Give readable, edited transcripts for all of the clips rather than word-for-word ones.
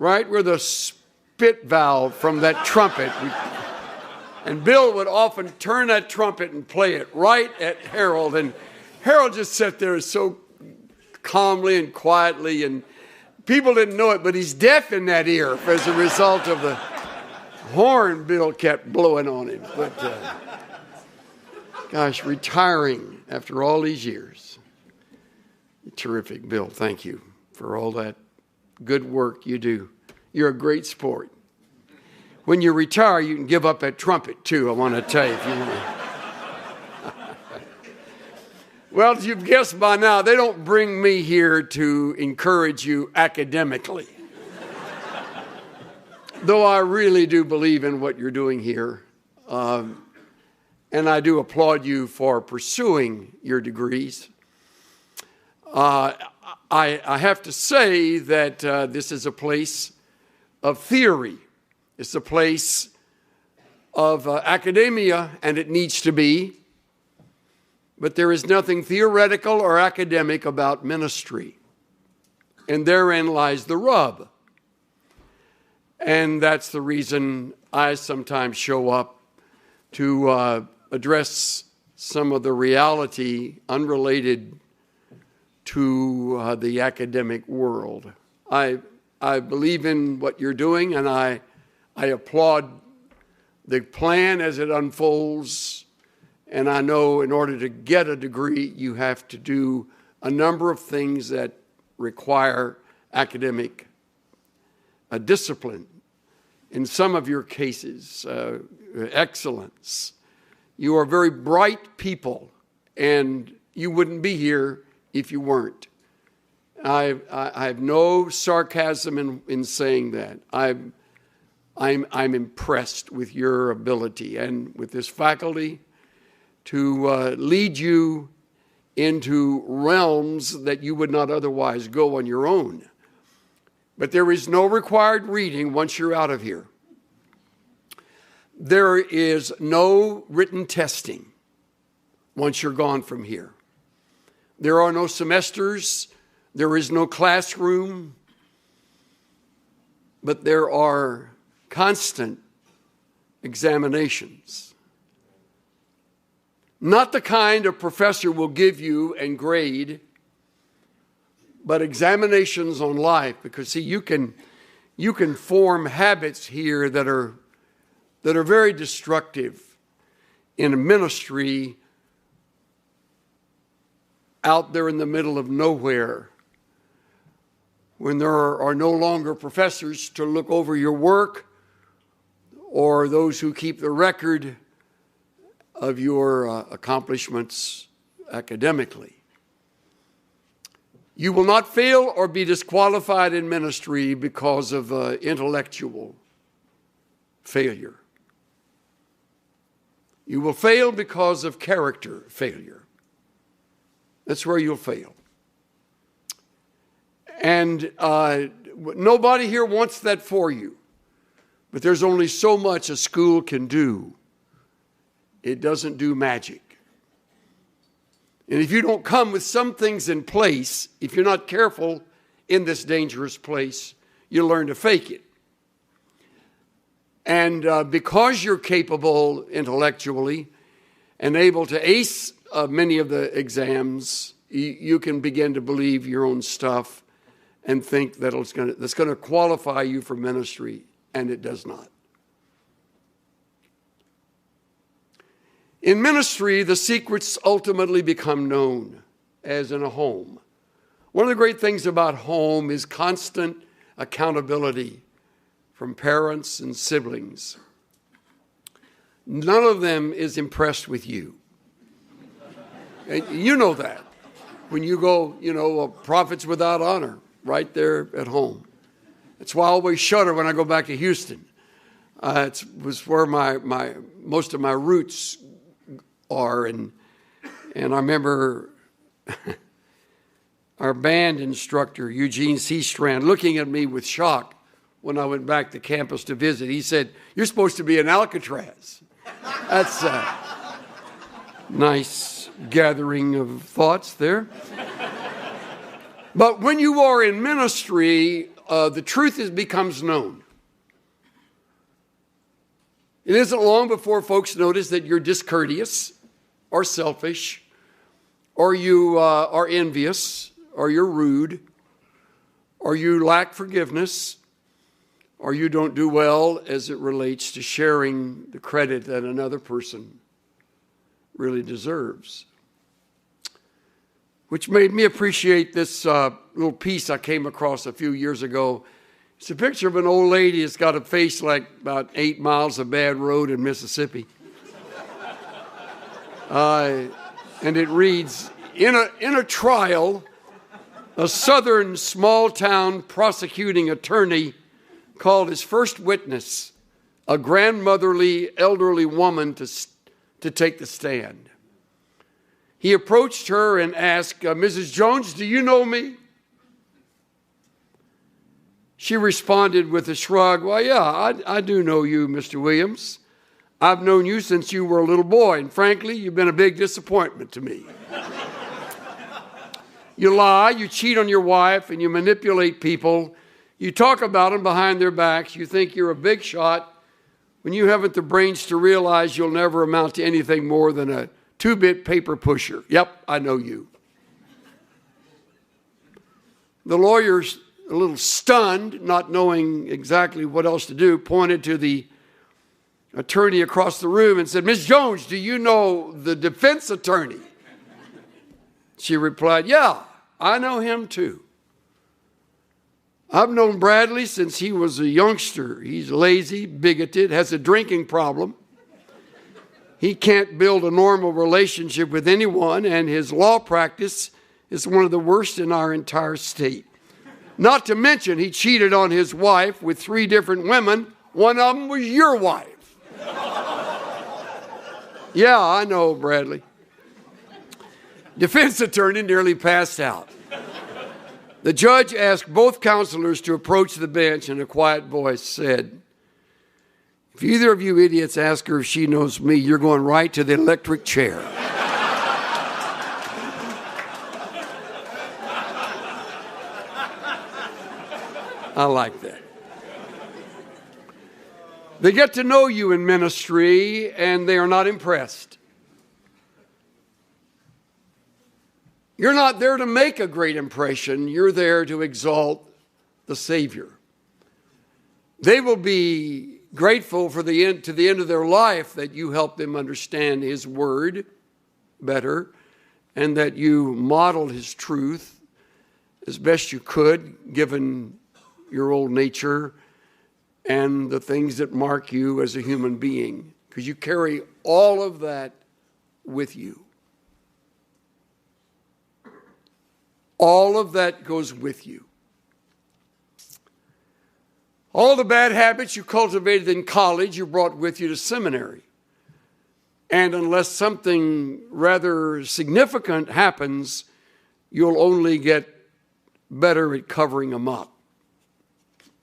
right where the spit valve from that trumpet. And Bill would often turn that trumpet and play it right at Harold. And Harold just sat there so calmly and quietly, and people didn't know it, but he's deaf in that ear as a result of the horn Bill kept blowing on him. But gosh, retiring after all these years. Terrific, Bill. Thank you for all that good work you do. You're a great sport. When you retire, you can give up that trumpet too, I want to tell you. If you want. Well, as you've guessed by now, they don't bring me here to encourage you academically. Though I really do believe in what you're doing here. And I do applaud you for pursuing your degrees. I have to say that this is a place of theory. It's a place of academia, and it needs to be. But there is nothing theoretical or academic about ministry. And therein lies the rub. And that's the reason I sometimes show up to address some of the reality unrelated to the academic world. I believe in what you're doing, and I applaud the plan as it unfolds. And I know in order to get a degree, you have to do a number of things that require academic discipline. In some of your cases, excellence. You are very bright people, and you wouldn't be here if you weren't. I have no sarcasm in saying that. I'm impressed with your ability and with this faculty to lead you into realms that you would not otherwise go on your own. But there is no required reading once you're out of here. There is no written testing once you're gone from here. There are no semesters. There is no classroom. But there are constant examinations. Not the kind a professor will give you and grade, but examinations on life. Because see, you can form habits here that are very destructive in a ministry out there in the middle of nowhere, when there are no longer professors to look over your work or those who keep the record of your accomplishments academically. You will not fail or be disqualified in ministry because of intellectual failure. You will fail because of character failure. That's where you'll fail. And nobody here wants that for you. But there's only so much a school can do. It doesn't do magic. And if you don't come with some things in place, if you're not careful in this dangerous place, you'll learn to fake it. And because you're capable intellectually and able to ace many of the exams, you can begin to believe your own stuff and think that that's going to qualify you for ministry, and it does not. In ministry, the secrets ultimately become known, as in a home. One of the great things about home is constant accountability from parents and siblings. None of them is impressed with you. And you know that. When you go, prophets without honor, right there at home. That's why I always shudder when I go back to Houston. It was where most of my roots are, and I remember our band instructor, Eugene C. Strand, looking at me with shock when I went back to campus to visit. He said, "You're supposed to be in Alcatraz." That's a nice gathering of thoughts there. But when you are in ministry, the truth becomes known. It isn't long before folks notice that you're discourteous or selfish, or you are envious, or you're rude, or you lack forgiveness, or you don't do well as it relates to sharing the credit that another person really deserves. Which made me appreciate this little piece I came across a few years ago. It's a picture of an old lady that's got a face like about 8 miles of bad road in Mississippi. And it reads, in a trial, a southern small-town prosecuting attorney called his first witness, a grandmotherly, elderly woman, to take the stand. He approached her and asked, Mrs. Jones, do you know me? She responded with a shrug, well, yeah, I do know you, Mr. Williams. I've known you since you were a little boy, and frankly, you've been a big disappointment to me. You lie, you cheat on your wife, and you manipulate people. You talk about them behind their backs. You think you're a big shot when you haven't the brains to realize you'll never amount to anything more than a 2-bit paper pusher. Yep, I know you. The lawyer's a little stunned, not knowing exactly what else to do, pointed to the attorney across the room and said, Ms. Jones, do you know the defense attorney? She replied, yeah, I know him too. I've known Bradley since he was a youngster. He's lazy, bigoted, has a drinking problem. He can't build a normal relationship with anyone, and his law practice is one of the worst in our entire state. Not to mention, he cheated on his wife with 3 different women. One of them was your wife. Yeah, I know, Bradley. Defense attorney nearly passed out. The judge asked both counselors to approach the bench, and a quiet voice said, if either of you idiots ask her if she knows me, you're going right to the electric chair. I like that. They get to know you in ministry, and they are not impressed. You're not there to make a great impression. You're there to exalt the Savior. They will be grateful to the end of their life that you help them understand His Word better, and that you modeled His truth as best you could, given your old nature and the things that mark you as a human being, because you carry all of that with you. All of that goes with you. All the bad habits you cultivated in college, you brought with you to seminary. And unless something rather significant happens, you'll only get better at covering them up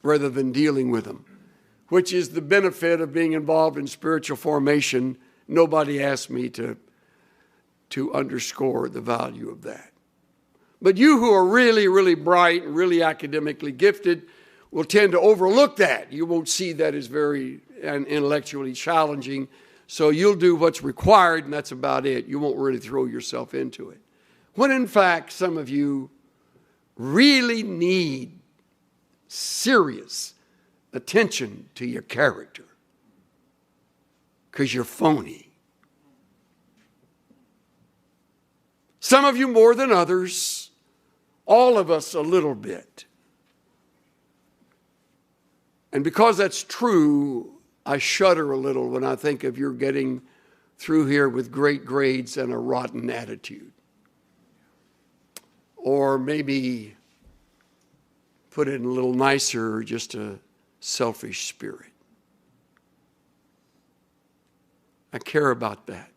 rather than dealing with them, which is the benefit of being involved in spiritual formation. Nobody asked me to underscore the value of that. But you who are really, really bright and really academically gifted will tend to overlook that. You won't see that as very intellectually challenging. So you'll do what's required, and that's about it. You won't really throw yourself into it. When in fact, some of you really need serious attention to your character, because you're phony. Some of you more than others, all of us a little bit. And because that's true, I shudder a little when I think of your getting through here with great grades and a rotten attitude. Or maybe, put it a little nicer, just a selfish spirit. I care about that.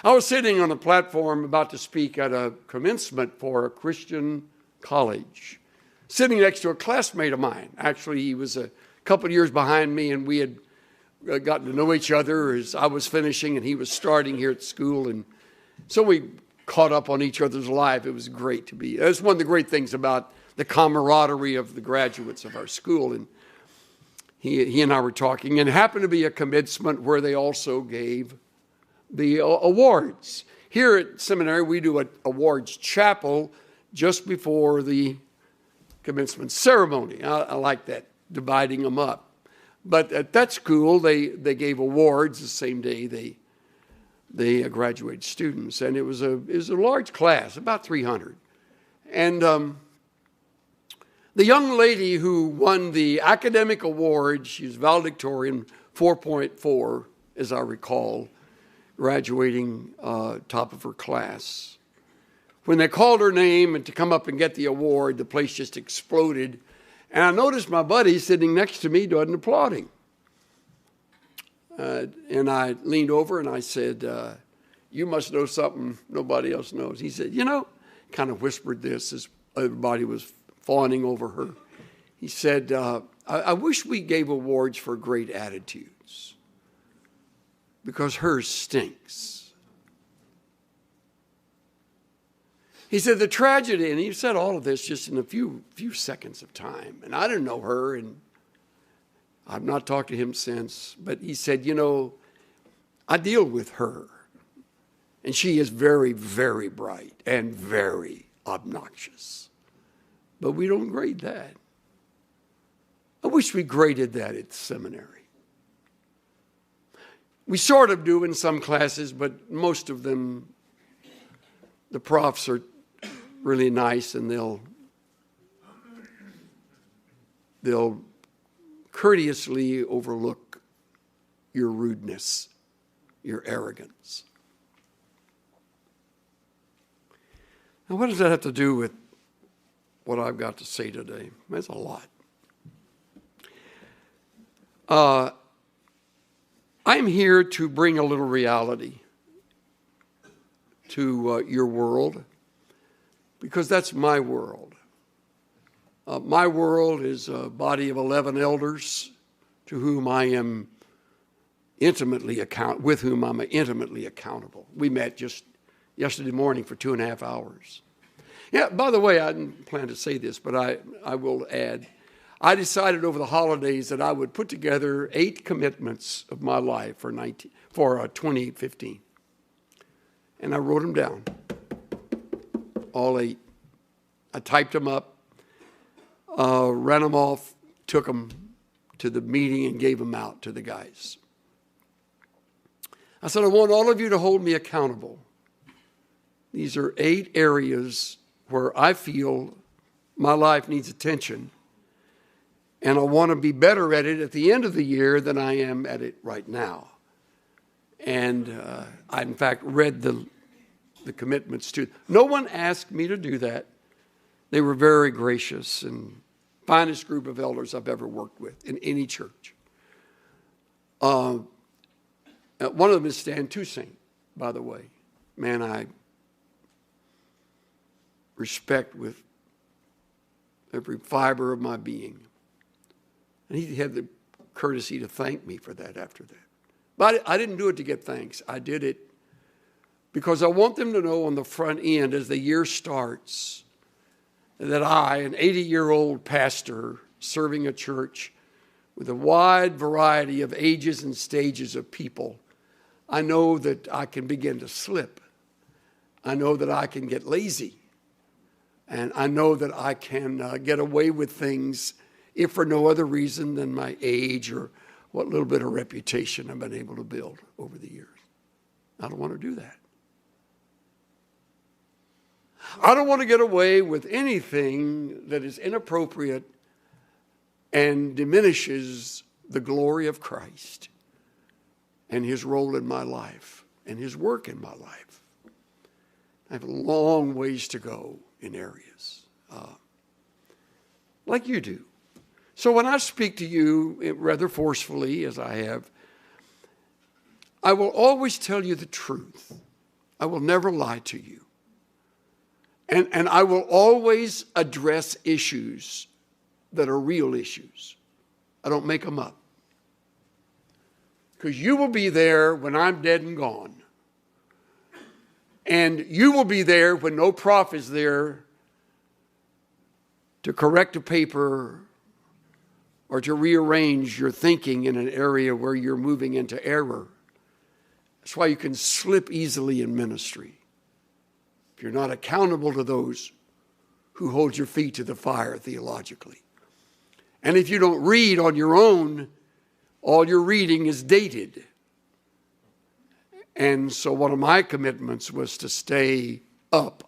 I was sitting on a platform about to speak at a commencement for a Christian college, sitting next to a classmate of mine. Actually, he was a couple of years behind me, and we had gotten to know each other as I was finishing and he was starting here at school. And so we caught up on each other's life. It was great to be. That's one of the great things about the camaraderie of the graduates of our school. And he and I were talking, and it happened to be a commencement where they also gave the awards. Here at seminary, we do an awards chapel just before the commencement ceremony. I like that, dividing them up. But at that school, they gave awards the same day they graduated students, and it was a large class, about 300. And the young lady who won the academic award, she was valedictorian, 4.4, as I recall, graduating top of her class. When they called her name and to come up and get the award, the place just exploded. And I noticed my buddy sitting next to me wasn't applauding. And I leaned over and I said, you must know something nobody else knows. He said, kind of whispered this as everybody was fawning over her. He said, I wish we gave awards for great attitudes, because hers stinks. He said the tragedy, and he said all of this just in a few seconds of time. And I didn't know her, and I've not talked to him since. But he said, I deal with her. And she is very, very bright and very obnoxious. But we don't grade that. I wish we graded that at seminary. We sort of do in some classes, but most of them, the profs are really nice, and they'll courteously overlook your rudeness, your arrogance. Now, what does that have to do with what I've got to say today? That's a lot. I'm here to bring a little reality to your world, because that's my world. My world is a body of 11 elders to whom I am with whom I'm intimately accountable. We met just yesterday morning for 2.5 hours. Yeah, by the way, I didn't plan to say this, but I will add, I decided over the holidays that I would put together 8 commitments of my life for 2015. And I wrote them down, all 8. I typed them up, ran them off, took them to the meeting and gave them out to the guys. I said, I want all of you to hold me accountable. These are 8 areas where I feel my life needs attention, and I want to be better at it at the end of the year than I am at it right now. And I, in fact, read the commitments to. No one asked me to do that. They were very gracious and finest group of elders I've ever worked with in any church. One of them is Stan Toussaint, by the way. Man, I respect with every fiber of my being. And he had the courtesy to thank me for that after that. But I didn't do it to get thanks. I did it because I want them to know on the front end as the year starts that I, an 80-year-old pastor serving a church with a wide variety of ages and stages of people, I know that I can begin to slip. I know that I can get lazy. And I know that I can get away with things if for no other reason than my age or what little bit of reputation I've been able to build over the years. I don't want to do that. I don't want to get away with anything that is inappropriate and diminishes the glory of Christ and his role in my life and his work in my life. I have a long ways to go in areas like you do. So when I speak to you rather forcefully, as I have, I will always tell you the truth. I will never lie to you. And I will always address issues that are real issues. I don't make them up. Because you will be there when I'm dead and gone. And you will be there when no prof is there to correct a paper or to rearrange your thinking in an area where you're moving into error. That's why you can slip easily in ministry. If you're not accountable to those who hold your feet to the fire theologically. And if you don't read on your own, all your reading is dated. And so one of my commitments was to stay up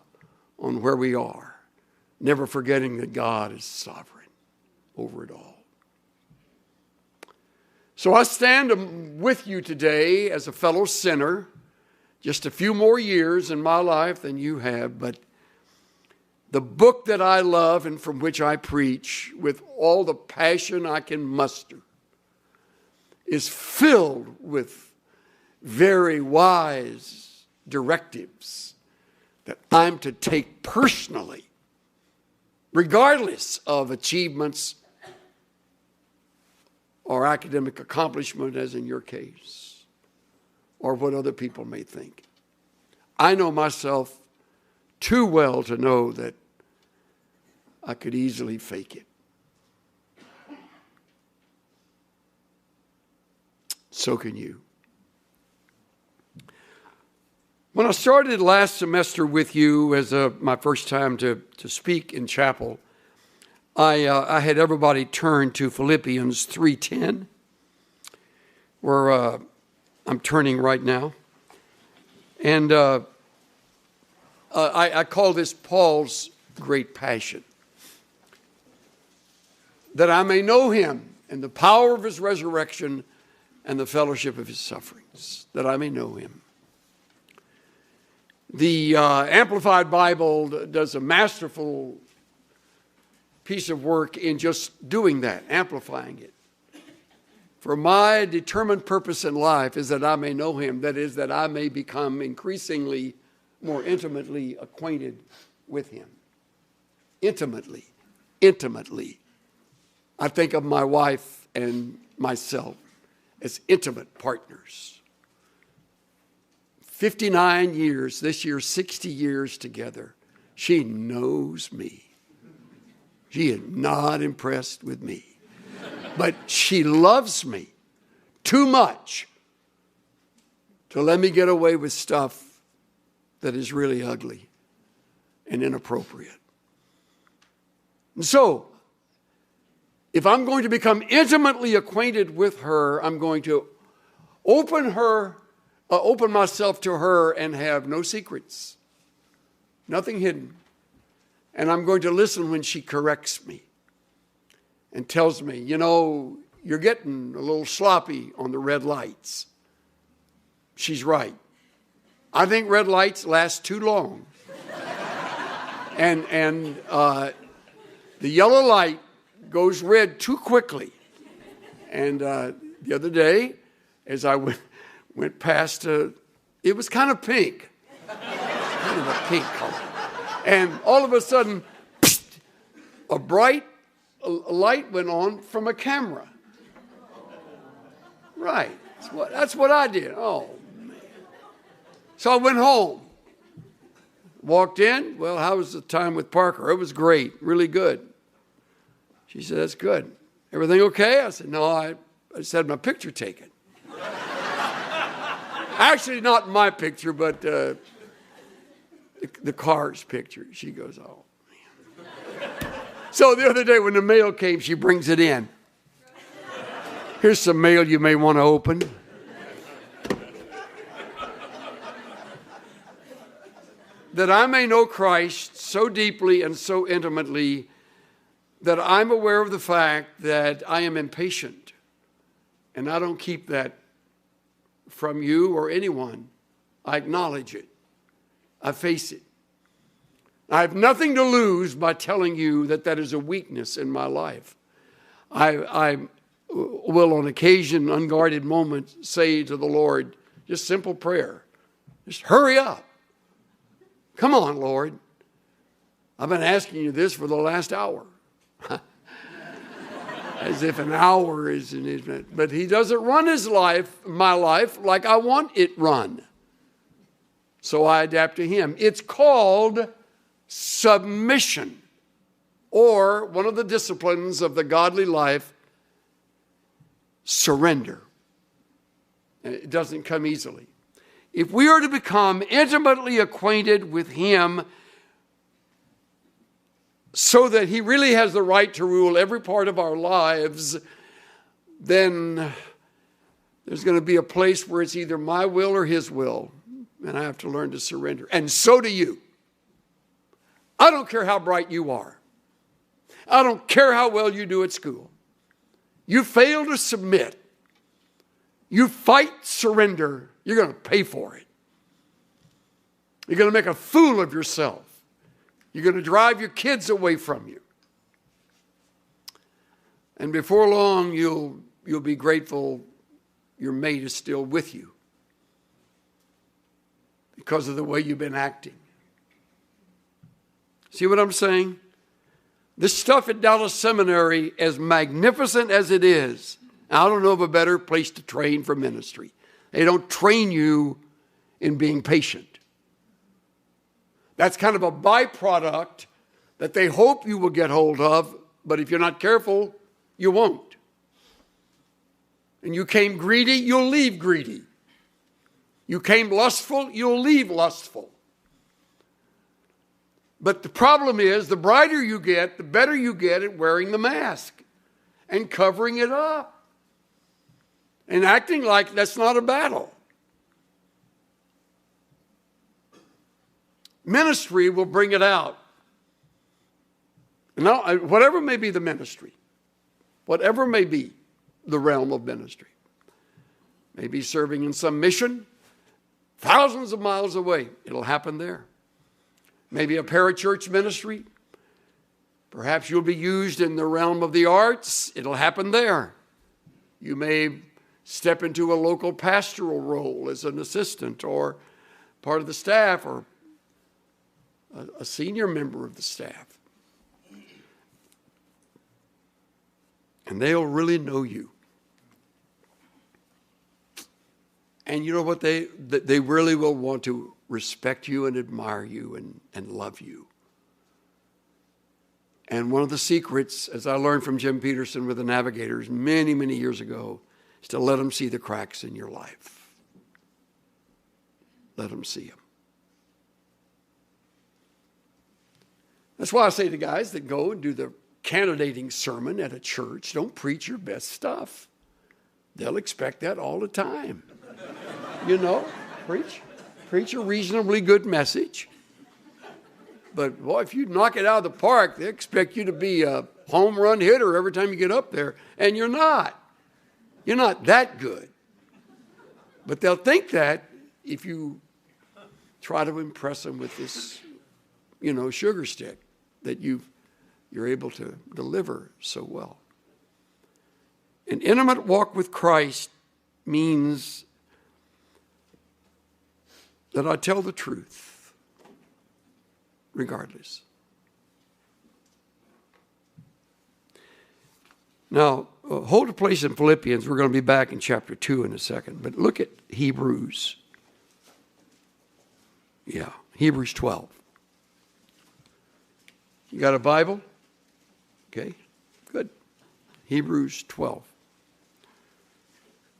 on where we are, never forgetting that God is sovereign over it all. So I stand with you today as a fellow sinner, just a few more years in my life than you have, but the book that I love and from which I preach with all the passion I can muster is filled with very wise directives that I'm to take personally, regardless of achievements or academic accomplishment, as in your case, or what other people may think. I know myself too well to know that I could easily fake it. So can you. When I started last semester with you as my first time to speak in chapel, I had everybody turn to Philippians 3:10, where I'm turning right now. And I call this Paul's great passion. That I may know him and the power of his resurrection and the fellowship of his sufferings. That I may know him. The Amplified Bible does a masterful piece of work in just doing that, amplifying it. For my determined purpose in life is that I may know him. That is, that I may become increasingly more intimately acquainted with him. Intimately. I think of my wife and myself as intimate partners. 59 years, this year 60 years together. She knows me. She is not impressed with me. But she loves me too much to let me get away with stuff that is really ugly and inappropriate. And so, if I'm going to become intimately acquainted with her, I'm going to open myself to her and have no secrets, nothing hidden. And I'm going to listen when she corrects me and tells me, you know, you're getting a little sloppy on the red lights. She's right. I think red lights last too long. and the yellow light goes red too quickly. And the other day, as I went past, it was kind of pink. Kind of a pink color. And all of a sudden, a bright light went on from a camera. Right. That's what I did. Oh, man. So I went home. Walked in. Well, how was the time with Parker? It was great. Really good. She said, that's good. Everything okay? I said, no, I just had my picture taken. Actually, not my picture, but the car's picture. She goes, oh, man. So the other day when the mail came, she brings it in. Here's some mail you may want to open. That I may know Christ so deeply and so intimately that I'm aware of the fact that I am impatient. And I don't keep that from you or anyone. I acknowledge it. I face it. I have nothing to lose by telling you that that is a weakness in my life. I will on occasion, unguarded moments, say to the Lord, just simple prayer. Just hurry up. Come on, Lord. I've been asking you this for the last hour. As if an hour is an infinite. But he doesn't run my life, like I want it run. So I adapt to him. It's called submission. or one of the disciplines of the godly life, surrender. And it doesn't come easily. If we are to become intimately acquainted with Him so that He really has the right to rule every part of our lives, then there's going to be a place where it's either my will or His will, and I have to learn to surrender. And so do you. I don't care how bright you are. I don't care how well you do at school. You fail to submit. You fight surrender. You're going to pay for it. You're going to make a fool of yourself. You're going to drive your kids away from you. And before long, you'll be grateful your mate is still with you because of the way you've been acting. See what I'm saying? This stuff at Dallas Seminary, as magnificent as it is, I don't know of a better place to train for ministry. They don't train you in being patient. That's kind of a byproduct that they hope you will get hold of, but if you're not careful, you won't. And you came greedy, you'll leave greedy. You came lustful, you'll leave lustful. But the problem is, the brighter you get, the better you get at wearing the mask and covering it up and acting like that's not a battle. Ministry will bring it out. Now, whatever may be the ministry, whatever may be the realm of ministry, maybe serving in some mission thousands of miles away, it'll happen there. Maybe a parachurch ministry. Perhaps you'll be used in the realm of the arts. It'll happen there. You may step into a local pastoral role as an assistant or part of the staff or a senior member of the staff. And they'll really know you. And you know what? They really will want to respect you and admire you and love you. And one of the secrets, as I learned from Jim Peterson with the Navigators many, many years ago, is to let them see the cracks in your life. Let them see them. That's why I say to guys that go and do the candidating sermon at a church, don't preach your best stuff. They'll expect that all the time. You know, preach a reasonably good message. But, boy, if you knock it out of the park, they expect you to be a home run hitter every time you get up there. And you're not. You're not that good. But they'll think that if you try to impress them with this, sugar stick that you're able to deliver so well. An intimate walk with Christ means that I tell the truth, regardless. Now, hold a place in Philippians. We're going to be back in chapter 2 in a second. But look at Hebrews. Yeah, Hebrews 12. You got a Bible? Okay, good. Hebrews 12.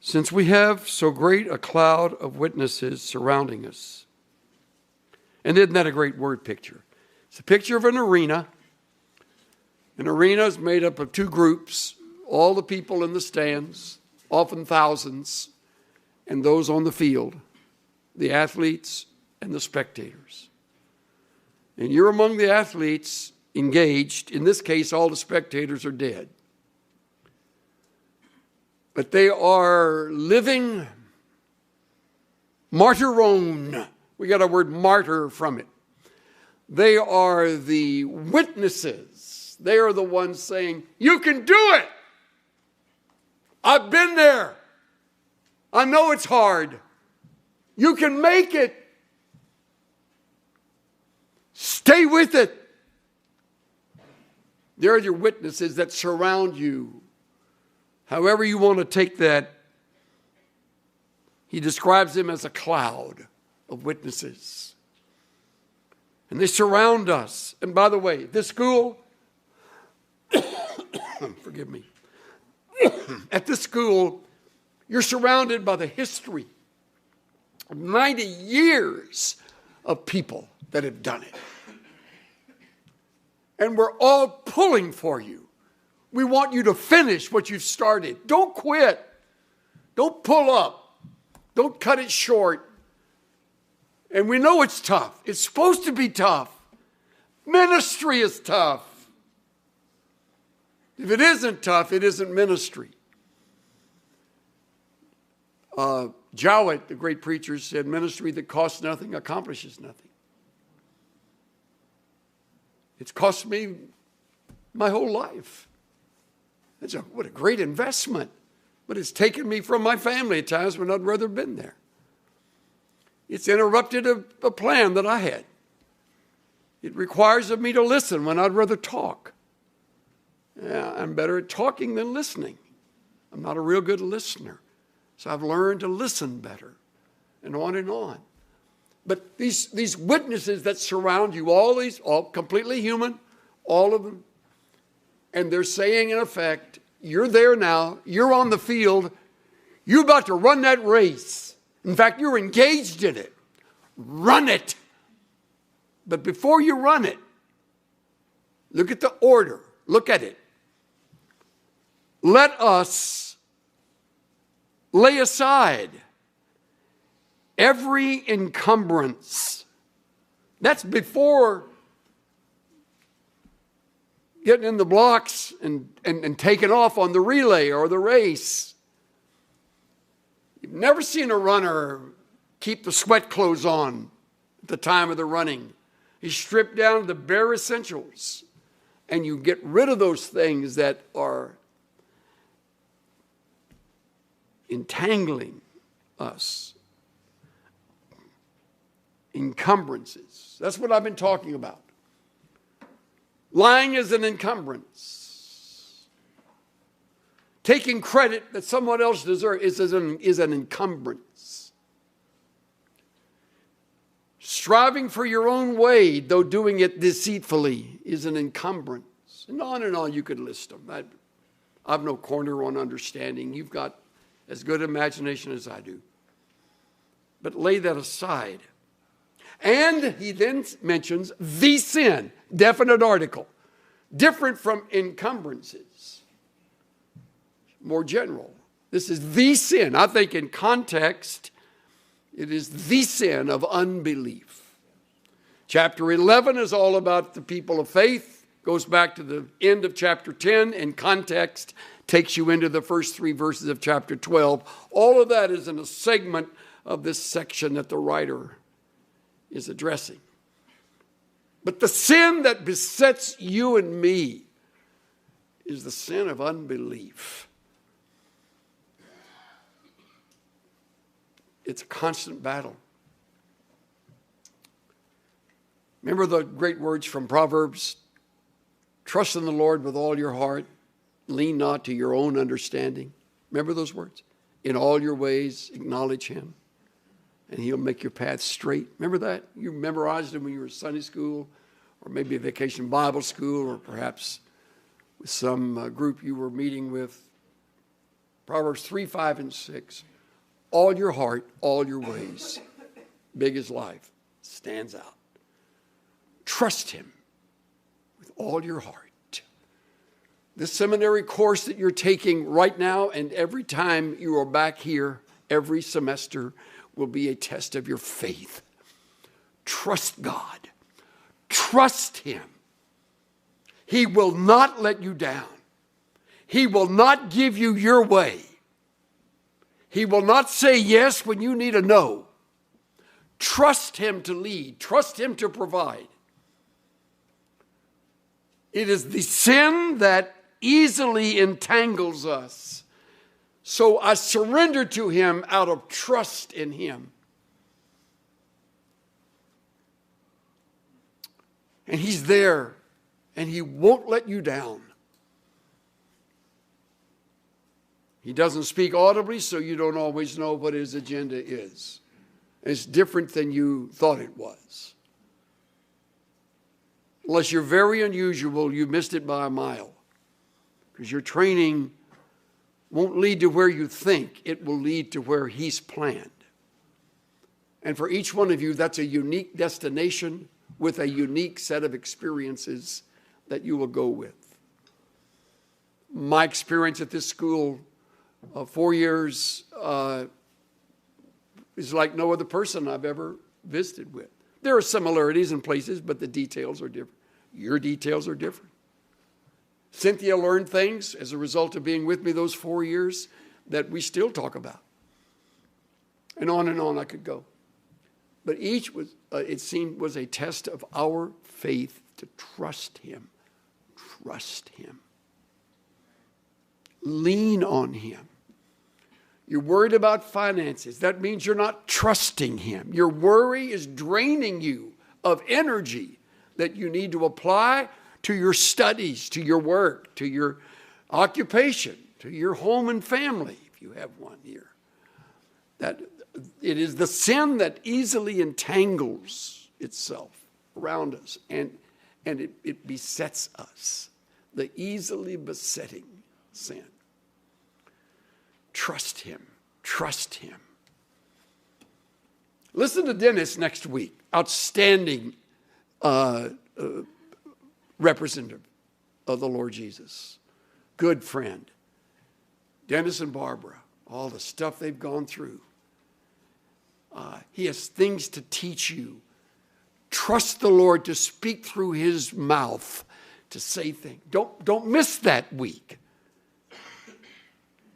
Since we have so great a cloud of witnesses surrounding us. And isn't that a great word picture? It's a picture of an arena. An arena is made up of two groups, all the people in the stands, often thousands, and those on the field, the athletes and the spectators. And you're among the athletes engaged. In this case, all the spectators are dead. But they are living martyrone. We got our word martyr from it. They are the witnesses. They are the ones saying, you can do it. I've been there. I know it's hard. You can make it. Stay with it. They're your witnesses that surround you. However you want to take that, he describes them as a cloud of witnesses. And they surround us. And by the way, this school, forgive me. At this school, you're surrounded by the history of 90 years of people that have done it. And we're all pulling for you. We want you to finish what you've started. Don't quit. Don't pull up. Don't cut it short. And we know it's tough. It's supposed to be tough. Ministry is tough. If it isn't tough, it isn't ministry. Jowett, the great preacher, said, ministry that costs nothing accomplishes nothing. It's cost me my whole life. What a great investment. But it's taken me from my family at times when I'd rather have been there. It's interrupted a plan that I had. It requires of me to listen when I'd rather talk. Yeah, I'm better at talking than listening. I'm not a real good listener. So I've learned to listen better, and on and on. But these witnesses that surround you, all completely human, all of them, and they're saying in effect, you're there now, you're on the field, you're about to run that race. In fact, you're engaged in it. Run it. But before you run it, look at the order. Look at it. Let us lay aside every encumbrance. That's before getting in the blocks and taking off on the relay or the race. You've never seen a runner keep the sweat clothes on at the time of the running. You strip down to the bare essentials, and you get rid of those things that are entangling us. Encumbrances. That's what I've been talking about. Lying is an encumbrance. Taking credit that someone else deserves is an encumbrance. Striving for your own way, though doing it deceitfully, is an encumbrance. And on you could list them. I've no corner on understanding. You've got as good imagination as I do. But lay that aside. And he then mentions the sin, definite article, different from encumbrances, more general. This is the sin. I think in context, it is the sin of unbelief. Chapter 11 is all about the people of faith, goes back to the end of chapter 10, and context takes you into the first 3 verses of chapter 12. All of that is in a segment of this section that the writer is addressing. But the sin that besets you and me is the sin of unbelief. It's a constant battle. Remember the great words from Proverbs? Trust in the Lord with all your heart. Lean not to your own understanding. Remember those words? In all your ways, acknowledge him, and he'll make your path straight. Remember that? You memorized them when you were in Sunday school, or maybe a vacation Bible school, or perhaps with some group you were meeting with. Proverbs 3, 5, and 6. All your heart, all your ways. Big as life. Stands out. Trust him with all your heart. This seminary course that you're taking right now and every time you are back here, every semester, will be a test of your faith. Trust God. Trust him. He will not let you down. He will not give you your way. He will not say yes when you need a no. Trust him to lead. Trust him to provide. It is the sin that easily entangles us. So I surrender to him out of trust in him. And he's there, and he won't let you down. He doesn't speak audibly, so you don't always know what his agenda is. It's different than you thought it was. Unless you're very unusual, you missed it by a mile. Because your training won't lead to where you think. It will lead to where He's planned. And for each one of you, that's a unique destination with a unique set of experiences that you will go with. My experience at this school, 4 years, is like no other person I've ever visited with. There are similarities in places, but the details are different. Your details are different. Cynthia learned things as a result of being with me those 4 years that we still talk about. And on I could go. But each was, it seemed, was a test of our faith to trust Him. Trust Him. Lean on Him. You're worried about finances. That means you're not trusting Him. Your worry is draining you of energy that you need to apply to your studies, to your work, to your occupation, to your home and family, if you have one here. That it is the sin that easily entangles itself around us, and it besets us. The easily besetting sin. Trust Him. Trust Him. Listen to Dennis next week. Outstanding representative of the Lord Jesus. Good friend. Dennis and Barbara, all the stuff they've gone through. He has things to teach you. Trust the Lord to speak through His mouth, to say things. Don't miss that week.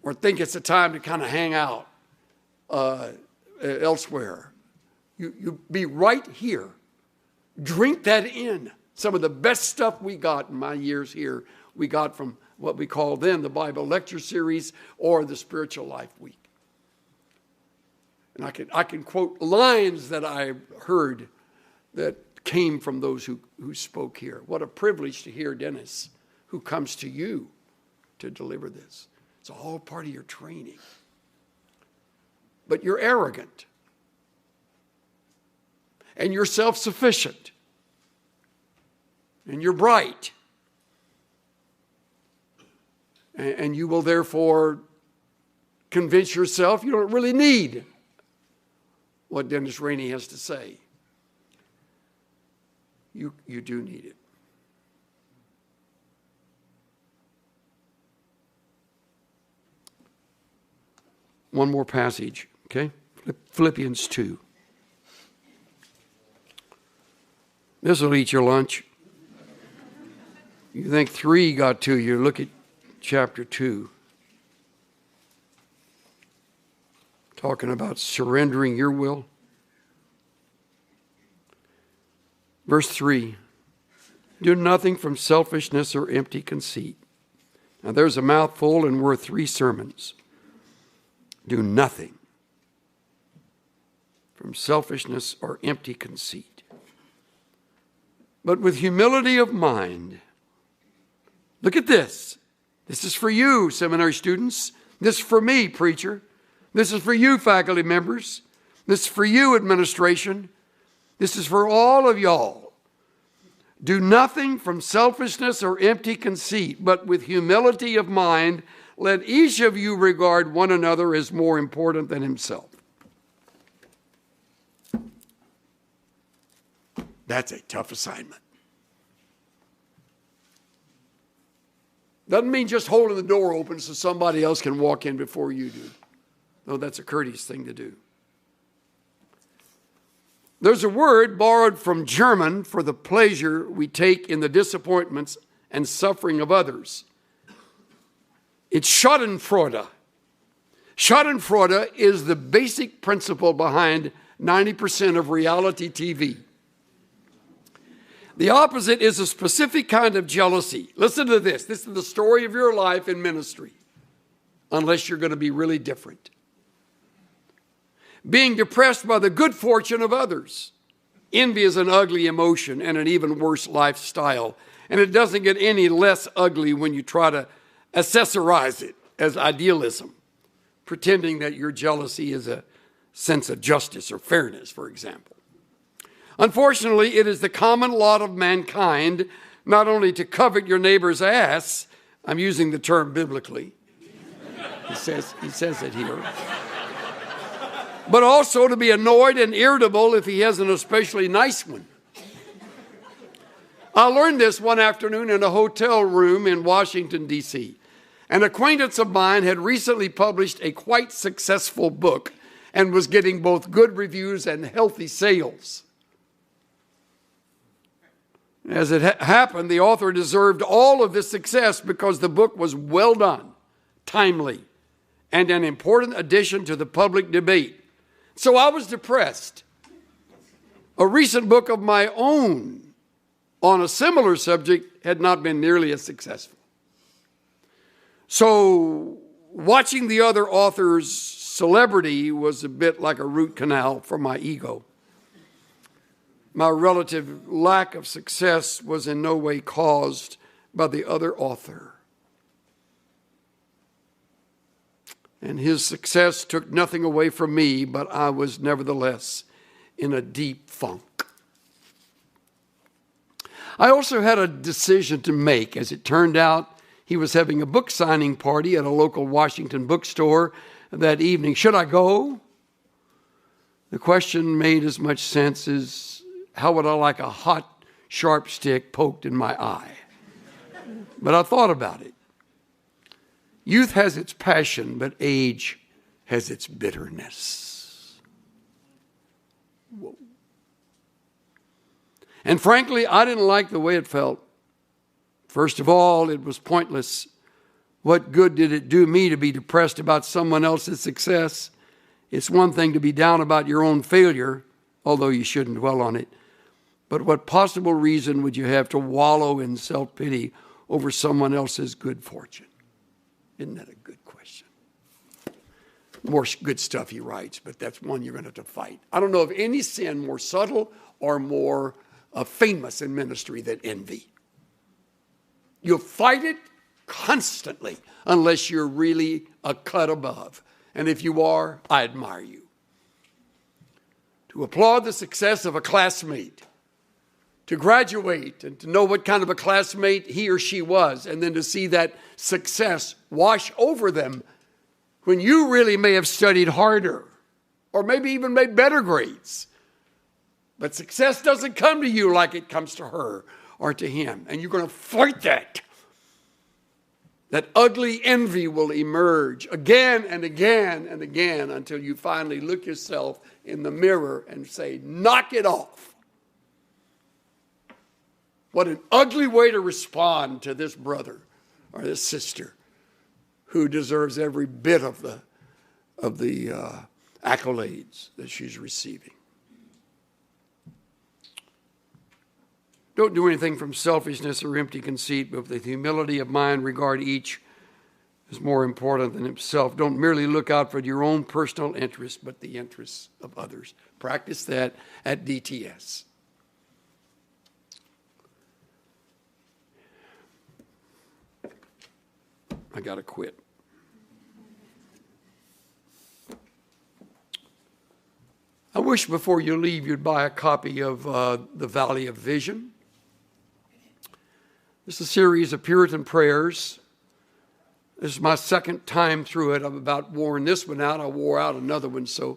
Or think it's a time to kind of hang out elsewhere. You be right here. Drink that in. Some of the best stuff we got in my years here, we got from what we call then the Bible Lecture Series or the Spiritual Life Week. And I can quote lines that I heard that came from those who spoke here. What a privilege to hear Dennis, who comes to you to deliver this. It's all part of your training. But you're arrogant. And you're self-sufficient. And you're bright. And you will therefore convince yourself you don't really need what Dennis Rainey has to say. You do need it. One more passage, okay? Philippians 2. This will eat your lunch. You think 3 got to you. Look at chapter 2. Talking about surrendering your will. Verse 3. Do nothing from selfishness or empty conceit. Now there's a mouthful and worth 3 sermons. Do nothing from selfishness or empty conceit, but with humility of mind. Look at this. This is for you, seminary students. This is for me, preacher. This is for you, faculty members. This is for you, administration. This is for all of y'all. Do nothing from selfishness or empty conceit, but with humility of mind, let each of you regard one another as more important than himself. That's a tough assignment. Doesn't mean just holding the door open so somebody else can walk in before you do. No, that's a courteous thing to do. There's a word borrowed from German for the pleasure we take in the disappointments and suffering of others. It's Schadenfreude. Schadenfreude is the basic principle behind 90% of reality TV. The opposite is a specific kind of jealousy. Listen to this. This is the story of your life in ministry, unless you're going to be really different. Being depressed by the good fortune of others. Envy is an ugly emotion and an even worse lifestyle. And it doesn't get any less ugly when you try to accessorize it as idealism, pretending that your jealousy is a sense of justice or fairness, for example. Unfortunately, it is the common lot of mankind not only to covet your neighbor's ass, I'm using the term biblically. He says it here. But also to be annoyed and irritable if he has an especially nice one. I learned this one afternoon in a hotel room in Washington, D.C. An acquaintance of mine had recently published a quite successful book and was getting both good reviews and healthy sales. As it happened, the author deserved all of this success because the book was well done, timely, and an important addition to the public debate. So I was depressed. A recent book of my own on a similar subject had not been nearly as successful. So watching the other author's celebrity was a bit like a root canal for my ego. My relative lack of success was in no way caused by the other author. And his success took nothing away from me, but I was nevertheless in a deep funk. I also had a decision to make. As it turned out, he was having a book signing party at a local Washington bookstore that evening. Should I go? The question made as much sense as, how would I like a hot, sharp stick poked in my eye? But I thought about it. Youth has its passion, but age has its bitterness. Whoa. And frankly, I didn't like the way it felt. First of all, it was pointless. What good did it do me to be depressed about someone else's success? It's one thing to be down about your own failure, although you shouldn't dwell on it. But what possible reason would you have to wallow in self-pity over someone else's good fortune? Isn't that a good question? More good stuff he writes, but that's one you're going to have to fight. I don't know of any sin more subtle or more famous in ministry than envy. You'll fight it constantly unless you're really a cut above. And if you are, I admire you. To applaud the success of a classmate, to graduate and to know what kind of a classmate he or she was, and then to see that success wash over them when you really may have studied harder or maybe even made better grades. But success doesn't come to you like it comes to her or to him, and you're going to fight that. That ugly envy will emerge again and again and again until you finally look yourself in the mirror and say, knock it off. What an ugly way to respond to this brother or this sister who deserves every bit of the accolades that she's receiving. Don't do anything from selfishness or empty conceit, but with the humility of mind, regard each as more important than himself. Don't merely look out for your own personal interests, but the interests of others. Practice that at DTS. I got to quit. I wish before you leave you'd buy a copy of The Valley of Vision. This is a series of Puritan prayers. This is my second time through it. I've about worn this one out. I wore out another one, so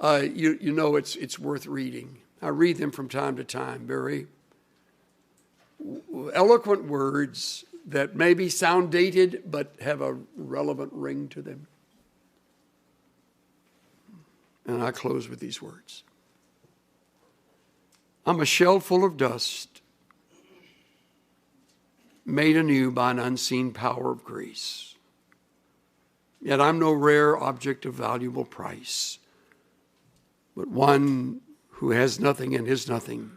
you know it's worth reading. I read them from time to time. Very eloquent words that maybe sound dated but have a relevant ring to them. And I close with these words. I'm a shell full of dust, made anew by an unseen power of grace. Yet I'm no rare object of valuable price, but one who has nothing and is nothing,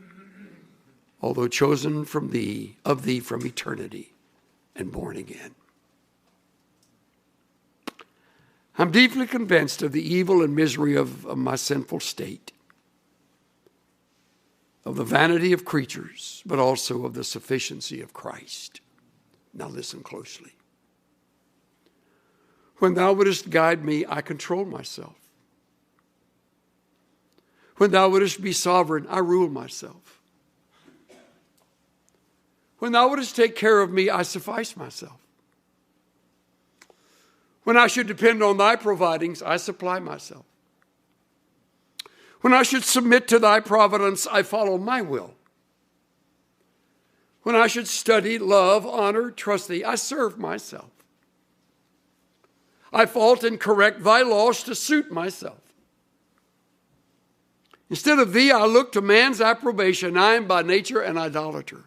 although chosen from thee, of thee from eternity, and born again. I'm deeply convinced of the evil and misery of my sinful state, of the vanity of creatures, but also of the sufficiency of Christ. Now listen closely. When thou wouldest guide me, I control myself. When thou wouldest be sovereign, I rule myself. When thou wouldest take care of me, I suffice myself. When I should depend on thy providings, I supply myself. When I should submit to thy providence, I follow my will. When I should study, love, honor, trust thee, I serve myself. I fault and correct thy laws to suit myself. Instead of thee, I look to man's approbation. I am by nature an idolater.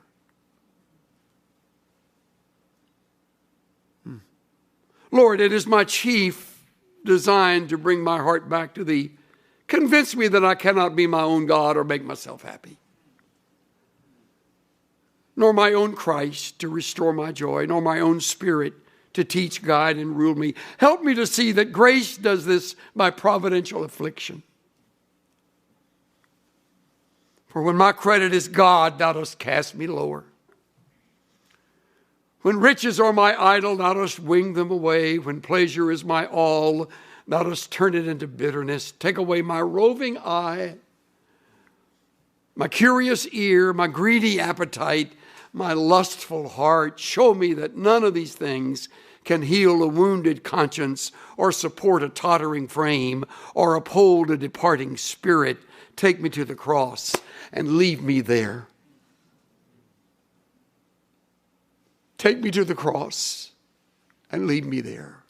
Lord, it is my chief design to bring my heart back to thee. Convince me that I cannot be my own God or make myself happy, nor my own Christ to restore my joy, nor my own spirit to teach, guide, and rule me. Help me to see that grace does this by providential affliction. For when my credit is God, thou dost cast me lower. When riches are my idol, thou dost wing them away. When pleasure is my all, thou dost turn it into bitterness. Take away my roving eye, my curious ear, my greedy appetite, my lustful heart. Show me that none of these things can heal a wounded conscience or support a tottering frame or uphold a departing spirit. Take me to the cross and leave me there. Take me to the cross and leave me there.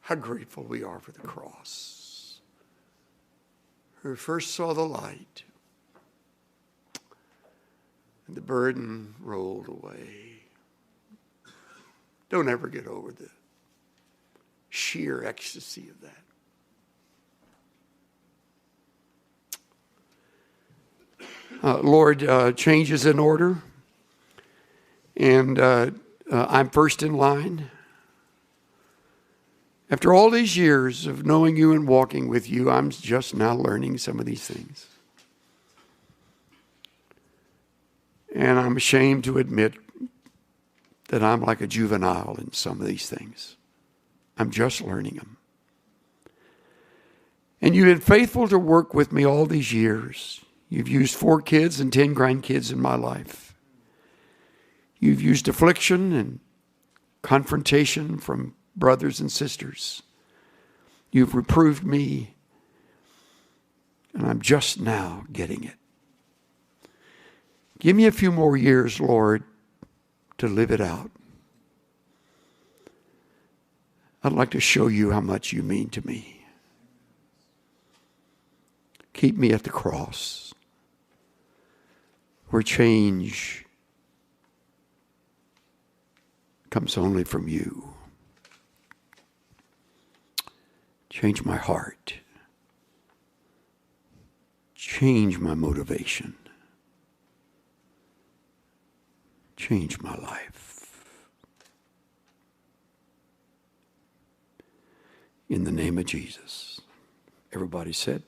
How grateful we are for the cross. We first saw the light, and the burden rolled away. Don't ever get over the sheer ecstasy of that. Lord, change is in order, and I'm first in line. After all these years of knowing you and walking with you, I'm just now learning some of these things. And I'm ashamed to admit that I'm like a juvenile in some of these things. I'm just learning them. And you've been faithful to work with me all these years. You've used 4 kids and 10 grandkids in my life. You've used affliction and confrontation from brothers and sisters. You've reproved me, and I'm just now getting it. Give me a few more years, Lord, to live it out. I'd like to show you how much you mean to me. Keep me at the cross, where change comes only from you. Change my heart. Change my motivation. Change my life. In the name of Jesus. Everybody said,